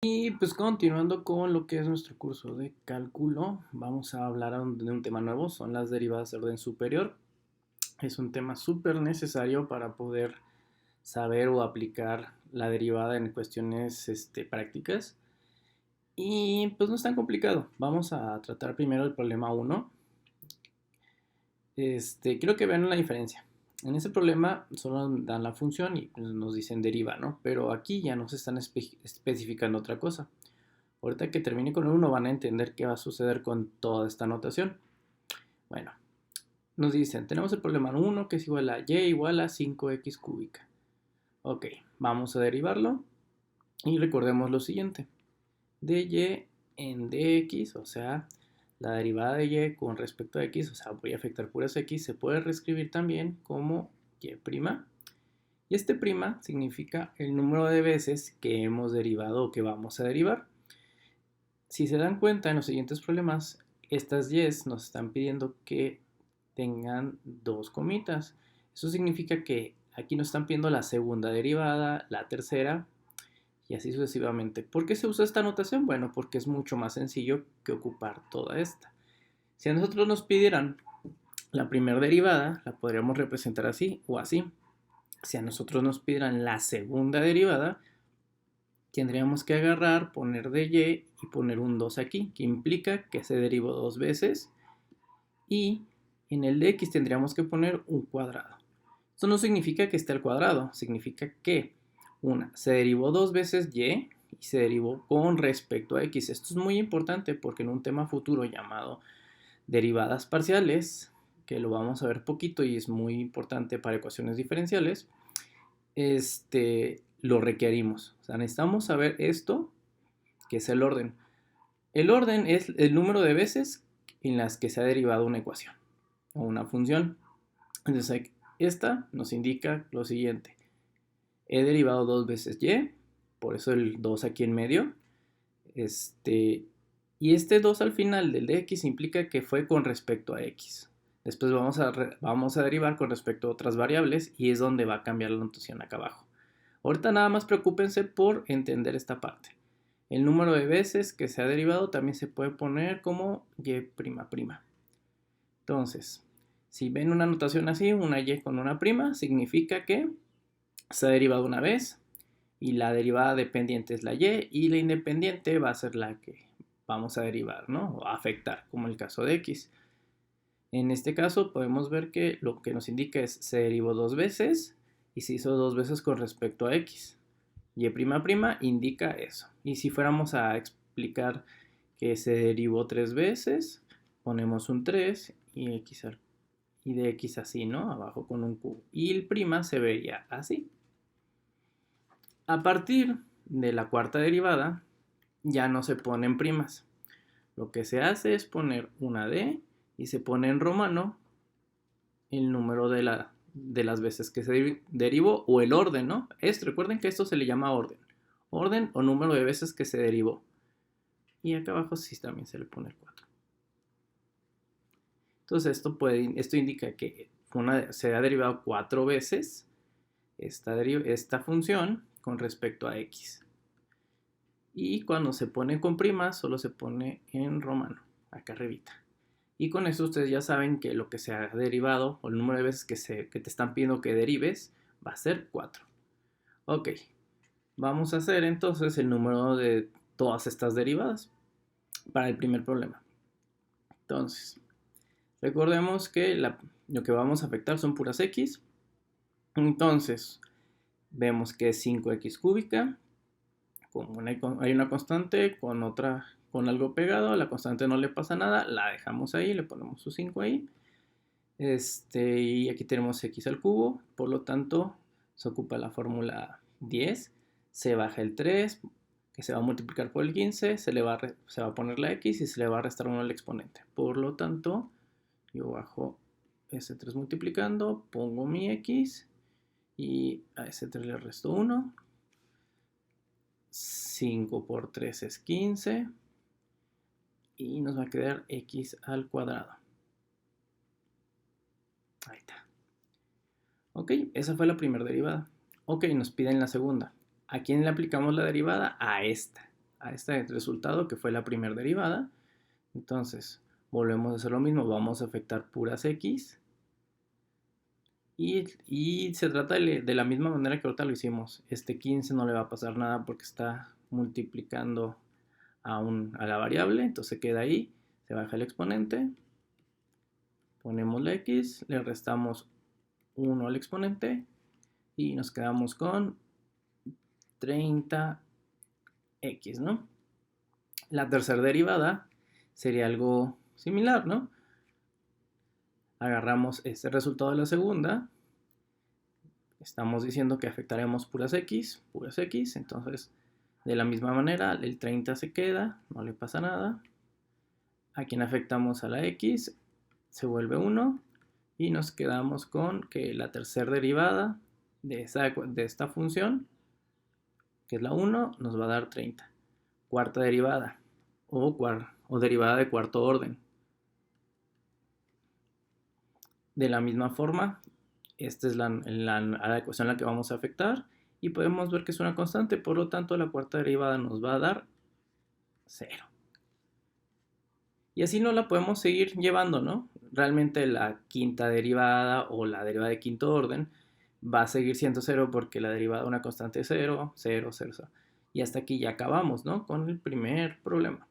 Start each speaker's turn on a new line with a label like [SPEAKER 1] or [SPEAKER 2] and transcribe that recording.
[SPEAKER 1] Y pues continuando con lo que es nuestro curso de cálculo, vamos a hablar de un tema nuevo, son las derivadas de orden superior. Es un tema súper necesario para poder saber o aplicar la derivada en cuestiones prácticas. Y pues no es tan complicado. Vamos a tratar primero el problema uno. Quiero que vean la diferencia. En ese problema solo dan la función y pues, nos dicen deriva, ¿no? Pero aquí ya nos están especificando otra cosa. Ahorita que termine con el 1 van a entender qué va a suceder con toda esta notación. Bueno, nos dicen, tenemos el problema 1 que es igual a y igual a 5x cúbica. Ok, vamos a derivarlo y recordemos lo siguiente. dy en dx, o sea, la derivada de y con respecto a x, o sea, voy a afectar puras x, se puede reescribir también como y'. Y este prima significa el número de veces que hemos derivado o que vamos a derivar. Si se dan cuenta en los siguientes problemas, estas y's nos están pidiendo que tengan dos comitas. Eso significa que aquí nos están pidiendo la segunda derivada, la tercera y así sucesivamente. ¿Por qué se usa esta notación? Bueno, porque es mucho más sencillo que ocupar toda esta. Si a nosotros nos pidieran la primera derivada, la podríamos representar así o así. Si a nosotros nos pidieran la segunda derivada, tendríamos que agarrar, poner de y y poner un 2 aquí, que implica que se derivó dos veces. Y en el de x tendríamos que poner un cuadrado. Esto no significa que esté al cuadrado, significa que se derivó dos veces y se derivó con respecto a x. Esto es muy importante porque en un tema futuro llamado derivadas parciales, que lo vamos a ver poquito y es muy importante para ecuaciones diferenciales, lo requerimos. O sea, necesitamos saber esto, que es el orden. El orden es el número de veces en las que se ha derivado una ecuación o una función. Entonces, esta nos indica lo siguiente. He derivado dos veces y, por eso el 2 aquí en medio. Y este 2 al final del de x implica que fue con respecto a x. Después vamos a derivar con respecto a otras variables y es donde va a cambiar la notación acá abajo. Ahorita nada más preocúpense por entender esta parte. El número de veces que se ha derivado también se puede poner como y''. Entonces, si ven una notación así, una y con una prima, significa que se ha derivado una vez y la derivada dependiente es la y la independiente va a ser la que vamos a derivar, ¿no? O a afectar, como el caso de x. En este caso podemos ver que lo que nos indica es se derivó dos veces y se hizo dos veces con respecto a x. Y' indica eso. Y si fuéramos a explicar que se derivó tres veces, ponemos un 3 y de x así, ¿no? Abajo con un cubo. Y el prima se vería así. A partir de la cuarta derivada, ya no se ponen primas. Lo que se hace es poner una d y se pone en romano el número de las veces que se derivó o el orden, ¿no? Recuerden que esto se le llama orden. Orden o número de veces que se derivó. Y acá abajo sí también se le pone el 4. Entonces esto indica que se ha derivado cuatro veces esta función con respecto a x. Y cuando se pone con primas solo se pone en romano, acá arribita. Y con eso ustedes ya saben que lo que se ha derivado o el número de veces que te están pidiendo que derives va a ser 4. Ok, vamos a hacer entonces el número de todas estas derivadas para el primer problema. Entonces, recordemos que lo que vamos a afectar son puras x. Entonces, vemos que es 5x cúbica. Como hay una constante con algo pegado, a la constante no le pasa nada, la dejamos ahí, le ponemos su 5 ahí. Y aquí tenemos x al cubo, por lo tanto se ocupa la fórmula 10, se baja el 3, que se va a multiplicar por el 15, se va a poner la x y se le va a restar 1 al exponente. Por lo tanto, yo bajo ese 3 multiplicando, pongo mi x y a ese 3 le resto 1. 5 por 3 es 15 y nos va a quedar x al cuadrado. Ahí está. Ok, esa fue la primera derivada. Ok, nos piden la segunda. ¿A quién le aplicamos la derivada? A esta. a este resultado que fue la primera derivada. Entonces, volvemos a hacer lo mismo, vamos a afectar puras x. Y se trata de la misma manera que ahorita lo hicimos. Este 15 no le va a pasar nada porque está multiplicando a la variable, entonces queda ahí, se baja el exponente, ponemos la x, le restamos 1 al exponente y nos quedamos con 30x, ¿no? La tercera derivada sería algo similar, ¿no? Agarramos este resultado de la segunda, estamos diciendo que afectaremos puras x, entonces de la misma manera el 30 se queda, no le pasa nada. A quien afectamos a la x se vuelve 1 y nos quedamos con que la tercera derivada de esta función, que es la 1, nos va a dar 30. Cuarta derivada o derivada de cuarto orden. De la misma forma, esta es la ecuación a la que vamos a afectar y podemos ver que es una constante, por lo tanto la cuarta derivada nos va a dar 0. Y así no la podemos seguir llevando, ¿no? Realmente la quinta derivada o la derivada de quinto orden va a seguir siendo 0 porque la derivada de una constante es 0, 0, 0, 0. Y hasta aquí ya acabamos, ¿no? Con el primer problema.